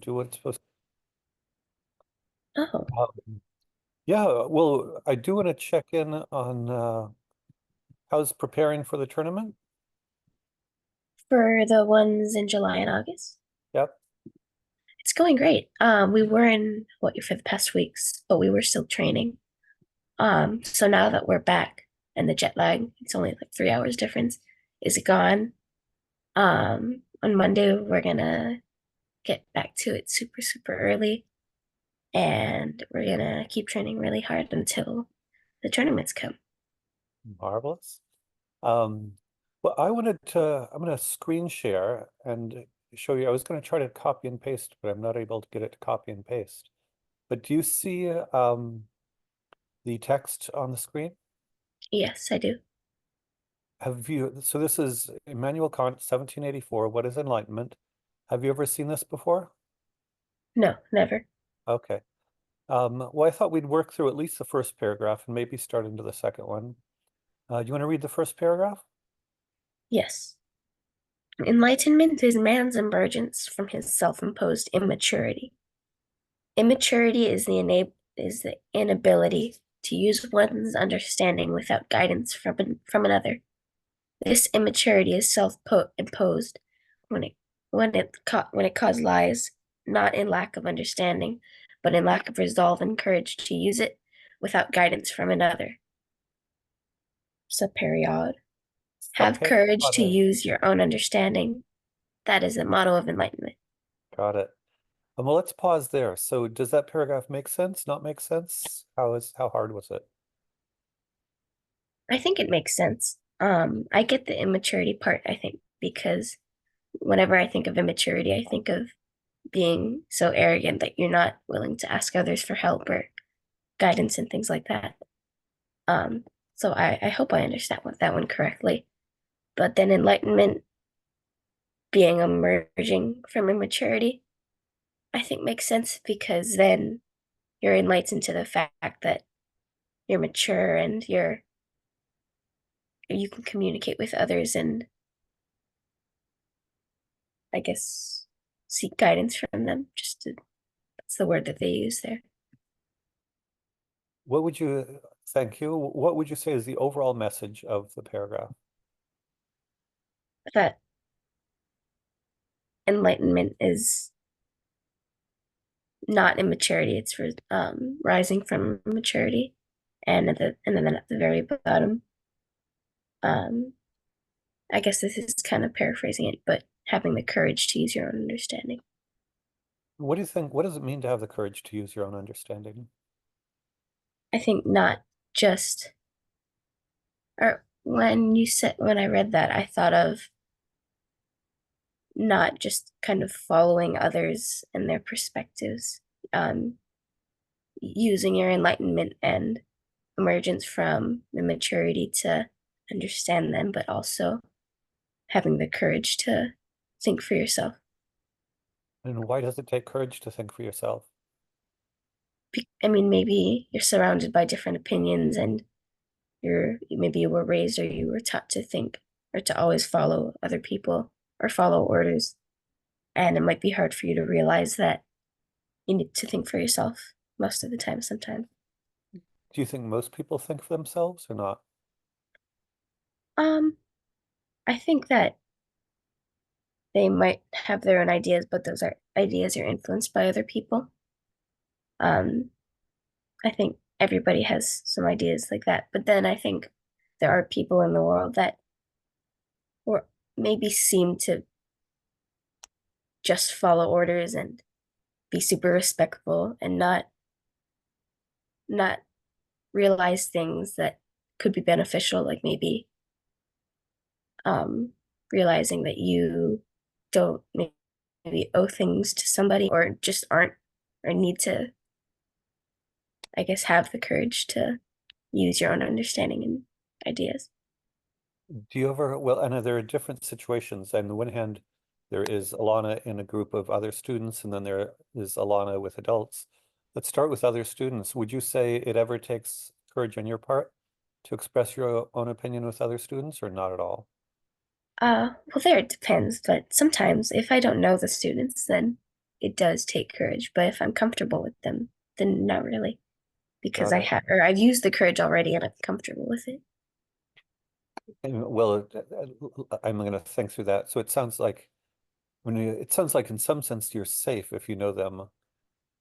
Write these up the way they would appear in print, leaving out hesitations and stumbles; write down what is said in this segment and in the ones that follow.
do what it's supposed Oh, to. Yeah, well, I do want to check in on how's preparing for the tournament. for the ones in July and August. Yep. It's going great. We were in what for the past weeks, but we were still training. So now that we're back and the jet lag, it's only like 3 hours difference, is gone. On Monday we're gonna get back to it super, super early, and we're gonna keep training really hard until the tournaments come. Marvelous. Well, I'm going to screen share and show you. I was going to try to copy and paste, but I'm not able to get it to copy and paste. But do you see the text on the screen? Yes, I do. So this is Immanuel Kant, 1784. What is enlightenment? Have you ever seen this before? No, never. Okay. Well, I thought we'd work through at least the first paragraph and maybe start into the second one. Do you want to read the first paragraph? Yes. Enlightenment is man's emergence from his self-imposed immaturity. Immaturity is the inability to use one's understanding without guidance from another. This immaturity is self-imposed when it cause lies, not in lack of understanding, but in lack of resolve and courage to use it without guidance from another. Subperiod. Have Okay, courage got to it. use your own understanding. That is the motto of enlightenment. Got it. Well, let's pause there. So does that paragraph make sense? Not make sense? How hard was it? I think it makes sense. I get the immaturity part, I think, because whenever I think of immaturity, I think of being so arrogant that you're not willing to ask others for help or guidance and things like that. Um, so I hope I understand that one correctly. But then enlightenment being emerging from immaturity, I think makes sense because then you're enlightened to the fact that you're mature and you can communicate with others and I guess seek guidance from them. That's the word that they use there. Thank you. What would you say is the overall message of the paragraph? That enlightenment is not immaturity; it's for rising from maturity, and then at the very bottom, um, I guess this is kind of paraphrasing it, but having the courage to use your own understanding. What do you think? What does it mean to have the courage to use your own understanding? I think not just or when I read that, I thought of not just kind of following others and their perspectives, um, using your enlightenment and emergence from the maturity to understand them, but also having the courage to think for yourself. And why does it take courage to think for yourself? I mean, maybe you're surrounded by different opinions and maybe you were raised or you were taught to think or to always follow other people or follow orders. And it might be hard for you to realize that you need to think for yourself most of the time, sometimes. Do you think most people think for themselves or not? Um, I think that they might have their own ideas, but those are ideas are influenced by other people. Um, I think everybody has some ideas like that, but then I think there are people in the world that or maybe seem to just follow orders and be super respectful and not realize things that could be beneficial, like um realizing that you don't maybe owe things to somebody or just aren't or need to, I guess, have the courage to use your own understanding and ideas. Do you ever, well, and there are different situations. On the one hand, there is Alana in a group of other students, and then there is Alana with adults. Let's start with other students. Would you say it ever takes courage on your part to express your own opinion with other students, or not at all? Well, there it depends, but sometimes if I don't know the students, then it does take courage. But if I'm comfortable with them, then not really, because Got I it. have or I've used the courage already and I'm comfortable with it. Well, I'm going to think through that. So it sounds like it sounds like in some sense you're safe if you know them.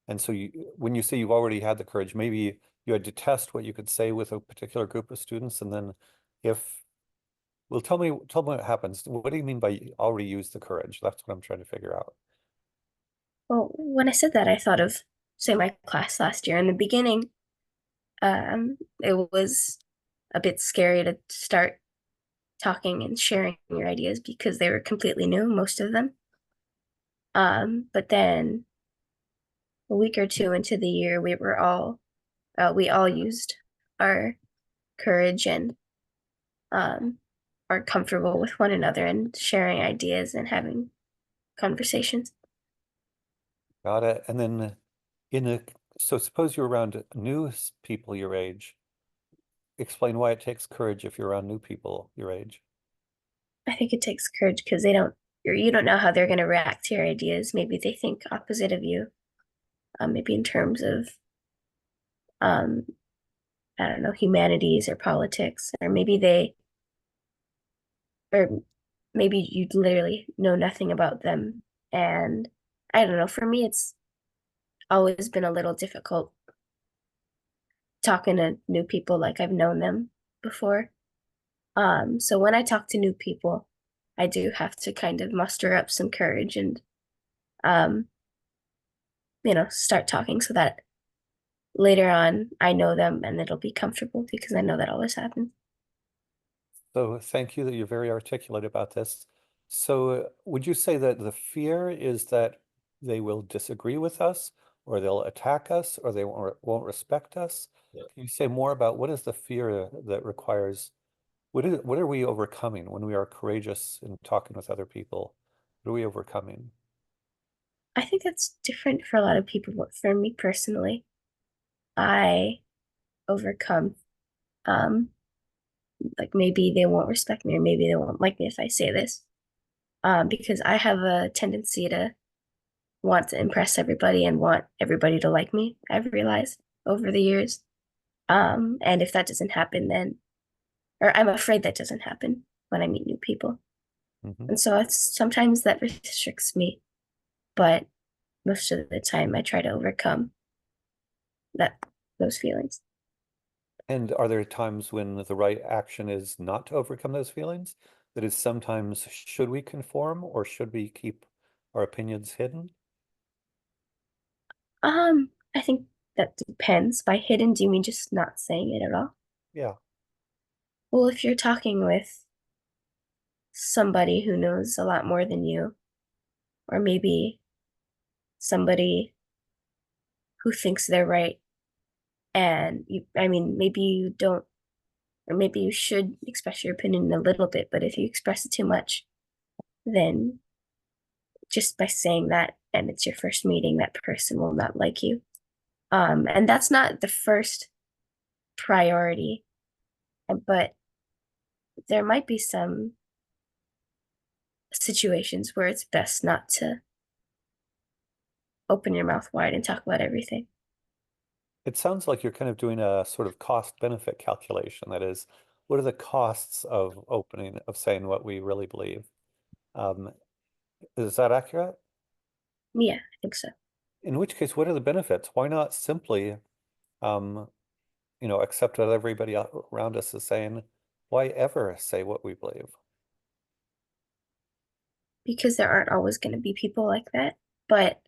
And so when you say you've already had the courage, maybe you had to test what you could say with a particular group of students. And then if, well, tell me what happens. What do you mean by you already used the courage? That's what I'm trying to figure out. Well, when I said that, I thought of, say, my class last year. In the beginning, it was a bit scary to start talking and sharing your ideas because they were completely new, most of them. But then a week or two into the year, we all used our courage and um, are comfortable with one another and sharing ideas and having conversations. Got it. And then in a, so suppose you're around people your age. Explain why it takes courage if you're around new people your age. I think it takes courage because you don't know how they're going to react to your ideas. Maybe they think opposite of you. Maybe in terms of um, I don't know, humanities or politics, or maybe you literally know nothing about them. And I don't know. For me, it's always been a little difficult talking to new people like I've known them before. So when I talk to new people, I do have to kind of muster up some courage and um, start talking so that later on I know them and it'll be comfortable because I know that always happens. So thank you that you're very articulate about this. So would you say that the fear is that they will disagree with us, or they'll attack us, or they won't respect us? Yeah. Can you say more about what is the fear that requires, what are we overcoming when we are courageous in talking with other people? What are we overcoming? I think that's different for a lot of people, but for me personally, I overcome um like maybe they won't respect me or maybe they won't like me if I say this. Because I have a tendency to want to impress everybody and want everybody to like me, I've realized over the years. And if that doesn't happen, then, or I'm afraid that doesn't happen when I meet new people. Mhm. And so it's sometimes that restricts me, but most of the time I try to overcome that those feelings. And are there times when the right action is not to overcome those feelings? That is, sometimes should we conform or should we keep our opinions hidden? I think that depends. By hidden, do you mean just not saying it at all? Yeah. Well, if you're talking with somebody who knows a lot more than you, or maybe somebody who thinks they're right, and I mean, maybe you don't, or maybe you should express your opinion a little bit, but if you express it too much, then just by saying that, and it's your first meeting, that person will not like you. And that's not the first priority, but there might be some situations where it's best not to open your mouth wide and talk about everything. It sounds like you're kind of doing a sort of cost benefit calculation. That is, what are the costs of opening, of saying what we really believe? Um, is that accurate? Yeah, I think so. In which case, what are the benefits? Why not simply, um, accept what everybody around us is saying? Why ever say what we believe? Because there aren't always going to be people like that. But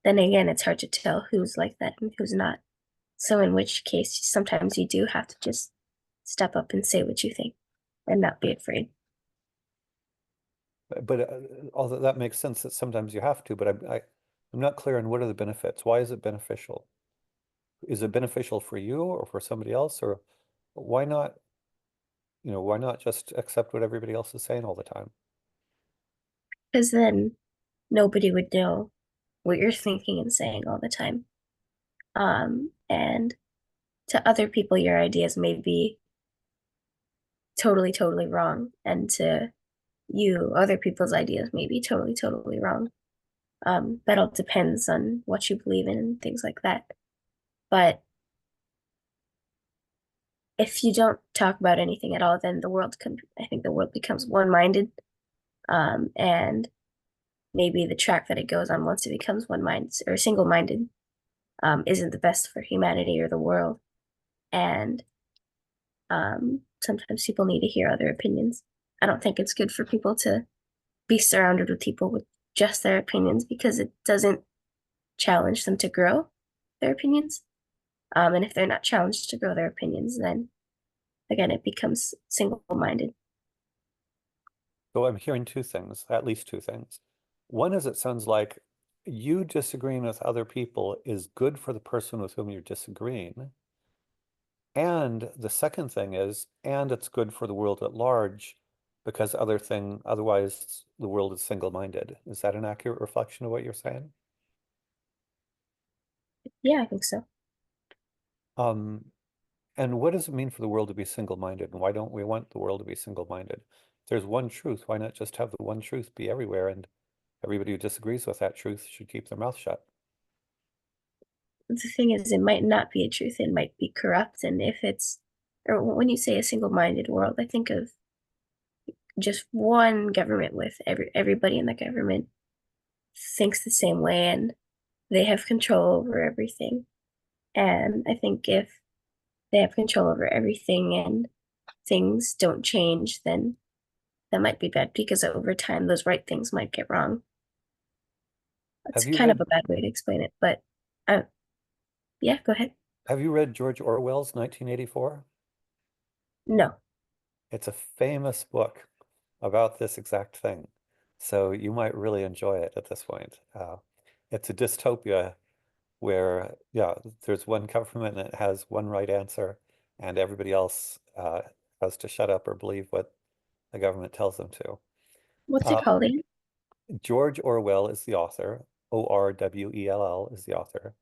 then again, it's hard to tell who's like that and who's not. So, in which case, sometimes you do have to just step up and say what you think and not be afraid. But although that makes sense that sometimes you have to, but I'm not clear on what are the benefits. Why is it beneficial? Is it beneficial for you or for somebody else, or why not, why not just accept what everybody else is saying all the time? Because then nobody would know what you're thinking and saying all the time. And to other people, your ideas may be totally, totally wrong. And to you, other people's ideas may be totally, totally wrong. That all depends on what you believe in and things like that. But if you don't talk about anything at all, then I think the world becomes one-minded. And maybe the track that it goes on once it becomes one-minded or single-minded, isn't the best for humanity or the world. And sometimes people need to hear other opinions. I don't think it's good for people to be surrounded with people with just their opinions because it doesn't challenge them to grow their opinions. And if they're not challenged to grow their opinions, then again, it becomes single-minded. So I'm hearing two things, at least two things. One is it sounds like you disagreeing with other people is good for the person with whom you're disagreeing. And the second thing is, and it's good for the world at large because otherwise the world is single-minded. Is that an accurate reflection of what you're saying? Yeah, I think so. Um, and what does it mean for the world to be single-minded? And why don't we want the world to be single-minded? If there's one truth, why not just have the one truth be everywhere and everybody who disagrees with that truth should keep their mouth shut? The thing is, it might not be a truth, it might be corrupt. And if it's, or when you say a single-minded world, I think of just one government with everybody in the government thinks the same way and they have control over everything. And I think if they have control over everything and things don't change, then that might be bad because over time those right things might get wrong. That's Have you kind of read a bad way to explain it, but uh, yeah, go ahead. have you read George Orwell's 1984? No. It's a famous book about this exact thing. So you might really enjoy it at this point. It's a dystopia where, yeah, there's one government and it has one right answer, and everybody else has to shut up or believe what the government tells them to. What's it Uh, called again? George Orwell is the author. Orwell is the author.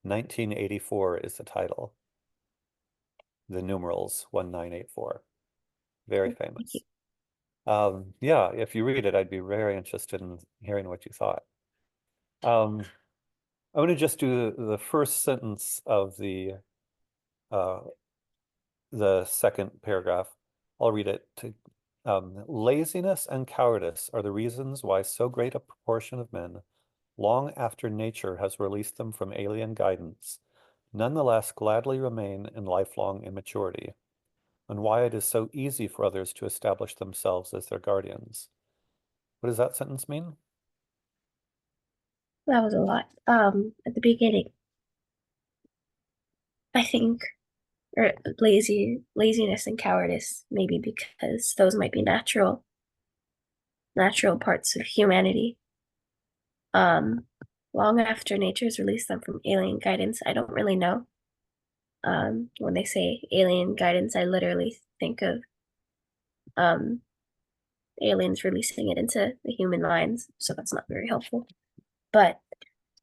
1984 is the title. The numerals 1984. Very Thank you. famous. Yeah, if you read it, I'd be very interested in hearing what you thought. Um, I'm going to just do the first sentence of uh, the second paragraph. I'll read it to laziness and cowardice are the reasons why so great a proportion of men, long after nature has released them from alien guidance, nonetheless gladly remain in lifelong immaturity, and why it is so easy for others to establish themselves as their guardians. What does that sentence mean? That was a lot. At the beginning, I think, or laziness and cowardice, maybe because those might be natural parts of humanity. Um, Long after nature's released them from alien guidance, I don't really know. When they say alien guidance, I literally think of um aliens releasing it into the human minds, so that's not very helpful. But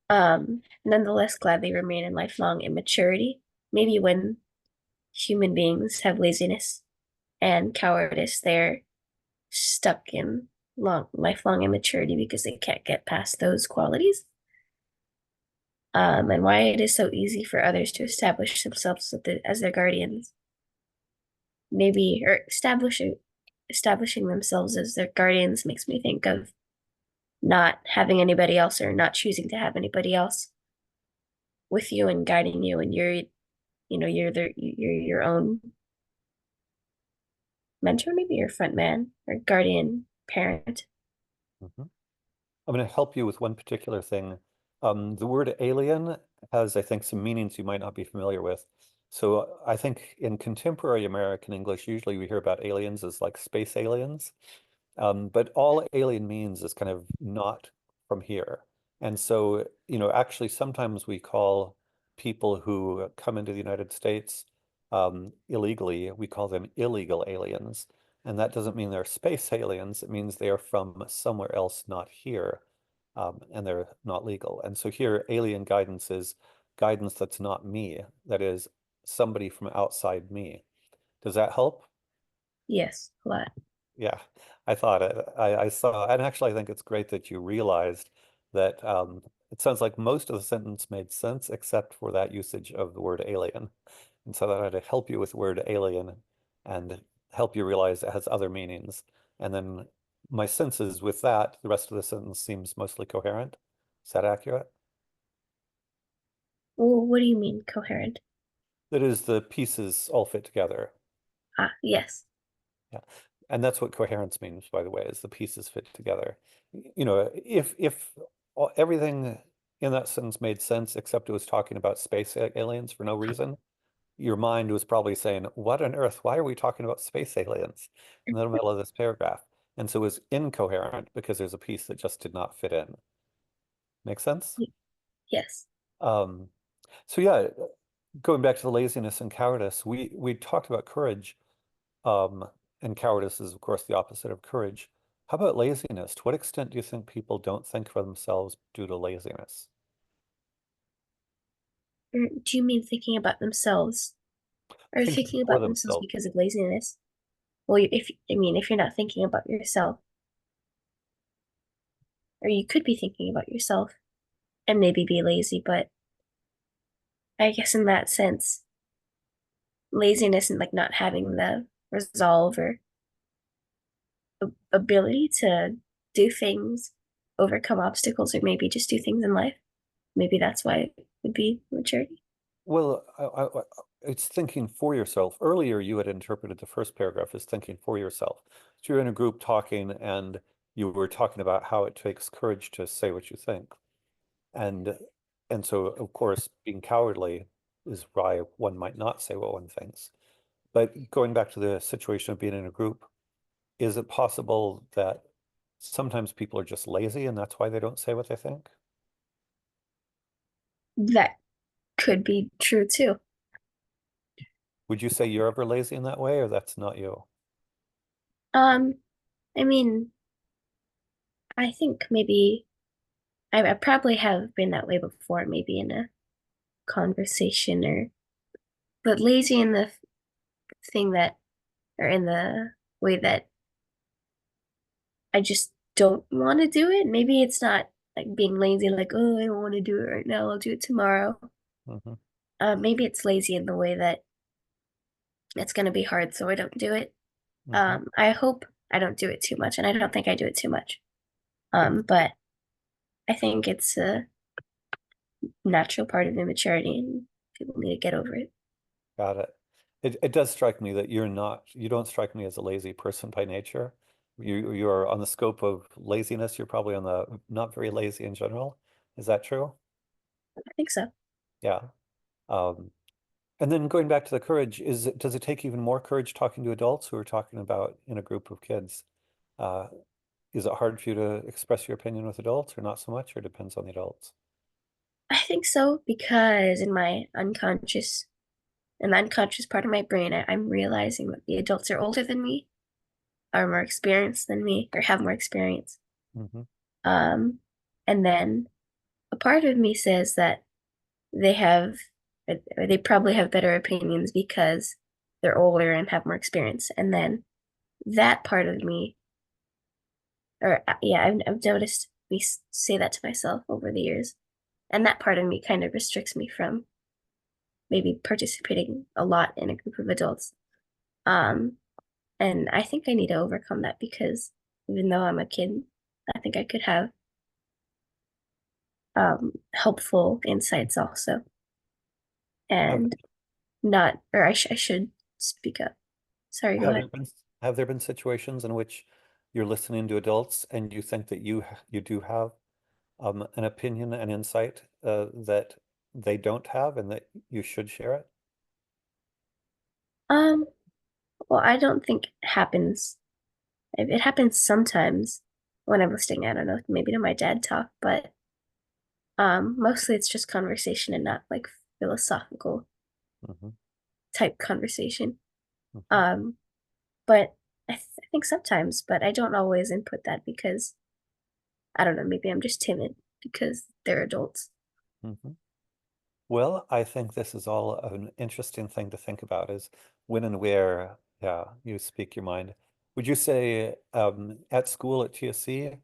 nonetheless, glad they remain in lifelong immaturity. Maybe when human beings have laziness and cowardice, they're stuck in lifelong immaturity because they can't get past those qualities. And why it is so easy for others to establish themselves as their guardians. Maybe, or establishing themselves as their guardians makes me think of not having anybody else or not choosing to have anybody else with you and guiding you, and you're your own mentor, maybe your front man or guardian parent. Mhm. I'm going to help you with one particular thing. The word alien has, I think, some meanings you might not be familiar with. So I think in contemporary American English, usually we hear about aliens as like space aliens. But all alien means is kind of not from here. And so, actually sometimes we call people who come into the United States illegally, we call them illegal aliens. And that doesn't mean they're space aliens. It means they are from somewhere else, not here, and they're not legal. And so here, alien guidance is guidance that's not me, that is somebody from outside me. Does that help? Yes, a lot. Yeah, I thought it. I saw, and actually, I think it's great that you realized that it sounds like most of the sentence made sense except for that usage of the word alien. And so that I had to help you with the word alien and help you realize it has other meanings. And then my sense is with that, the rest of the sentence seems mostly coherent. Is that accurate? Well, what do you mean coherent? That is, the pieces all fit together. Ah, yes. Yeah. And that's what coherence means, by the way, is the pieces fit together. You know, if everything in that sentence made sense except it was talking about space aliens for no reason, your mind was probably saying, what on earth? Why are we talking about space aliens in the middle of this paragraph? And so it was incoherent because there's a piece that just did not fit in. Make sense? Yes. Um, so yeah, going back to the laziness and cowardice, we talked about courage, um, and cowardice is of course the opposite of courage. How about laziness? To what extent do you think people don't think for themselves due to laziness? Do you mean thinking about themselves or Thinking thinking for about themselves themselves. because of laziness? Well, if I mean, if you're not thinking about yourself, or you could be thinking about yourself and maybe be lazy, but I guess in that sense, laziness and like not having the resolve or ability to do things, overcome obstacles, or maybe just do things in life. Maybe that's why it would be maturity. Well, it's thinking for yourself. Earlier, you had interpreted the first paragraph as thinking for yourself. So you're in a group talking, and you were talking about how it takes courage to say what you think. And and so, of course, being cowardly is why one might not say what one thinks. But going back to the situation of being in a group, is it possible that sometimes people are just lazy and that's why they don't say what they think? That could be true too. Would you say you're ever lazy in that way, or that's not you? Um, I mean, I think maybe I probably have been that way before, maybe in a conversation or, but lazy in the thing that, or in the way that I just don't want to do it. Maybe it's not like being lazy, like, oh, I don't want to do it right now. I'll do it tomorrow. Hmm. Maybe it's lazy in the way that it's going to be hard, so I don't do it. Hmm. I hope I don't do it too much, and I don't think I do it too much. It, But I think it's a natural part of immaturity, and people need to get over it. got it. It does strike me that you don't strike me as a lazy person by nature. You're on the scope of laziness, you're probably on the not very lazy in general. Is that true? I think so. Yeah. Um, and then going back to the courage, does it take even more courage talking to adults who are talking about in a group of kids? Uh, is it hard for you to express your opinion with adults or not so much, or depends on the adults? I think so because in the unconscious part of my brain, I'm realizing that the adults are older than me, are more experienced than me, or have more experience. Hmm. Um, and then a part of me says that they have, or they probably have better opinions because they're older and have more experience. And then that part of me, or yeah, I've noticed me say that to myself over the years. And that part of me kind of restricts me from maybe participating a lot in a group of adults. Um, and I think I need to overcome that because even though I'm a kid, I think I could have helpful insights also, Have and not, or I should speak up. Sorry, go have ahead. there been have there been situations in which you're listening to adults and you think that you do have an opinion and insight that they don't have and that you should share it? Um, well, I don't think it happens. It happens sometimes when I'm listening. I don't know, maybe to my dad talk, but mostly it's just conversation and not like philosophical Hmm. type conversation. Hmm. Um, but I think sometimes, but I don't always input that because I don't know, maybe I'm just timid because they're adults. Hmm. Well, I think this is all an interesting thing to think about is when and where, yeah, you speak your mind. Would you say at school at TSC,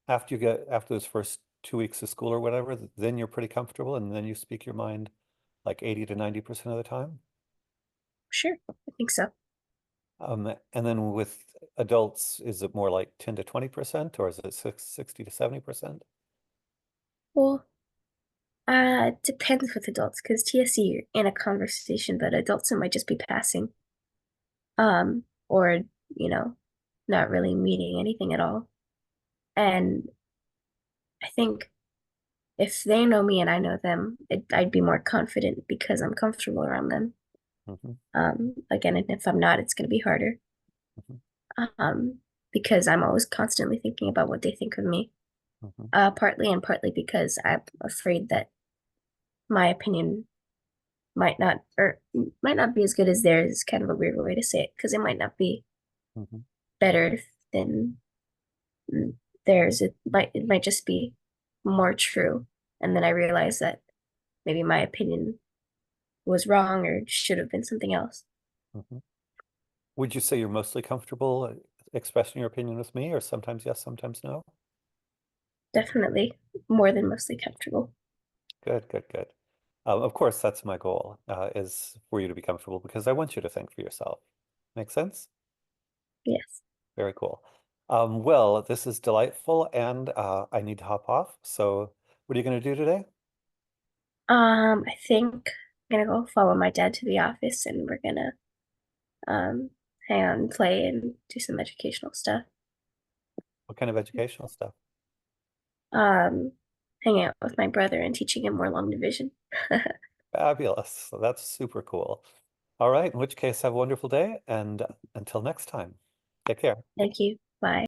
after those first 2 weeks of school or whatever, then you're pretty comfortable and then you speak your mind like 80 to 90% of the time. Sure, I think so. And then with adults, is it more like 10 to 20% or is it 60 to 70%? Well, it depends with adults because TSC you're in a conversation, but adults it might just be passing, or you know, not really meaning anything at all. And I think if they know me and I know them, I'd be more confident because I'm comfortable around them. Hmm. Again, and if I'm not, it's going to be harder. Hmm. Um, because I'm always constantly thinking about what they think of me. Hmm. Partly and partly because I'm afraid that my opinion might not be as good as theirs. Is kind of a weird way to say it because it might not be Hmm. better than theirs. It might just be more true. And then I realize that maybe my opinion was wrong or should have been something else. Hmm. Would you say you're mostly comfortable expressing your opinion with me, or sometimes yes, sometimes no? Definitely more than mostly comfortable. Good, good, good. Of course, that's my goal, is for you to be comfortable because I want you to think for yourself. Make sense? Yes. Very cool. Well, this is delightful, and I need to hop off. So, what are you going to do today? I think I'm gonna go follow my dad to the office and we're gonna um hang out and play and do some educational stuff. What kind of educational stuff? Um, hanging out with my brother and teaching him more long division. Fabulous. That's super cool. All right, in which case, have a wonderful day, and until next time, take care. Thank you. Bye.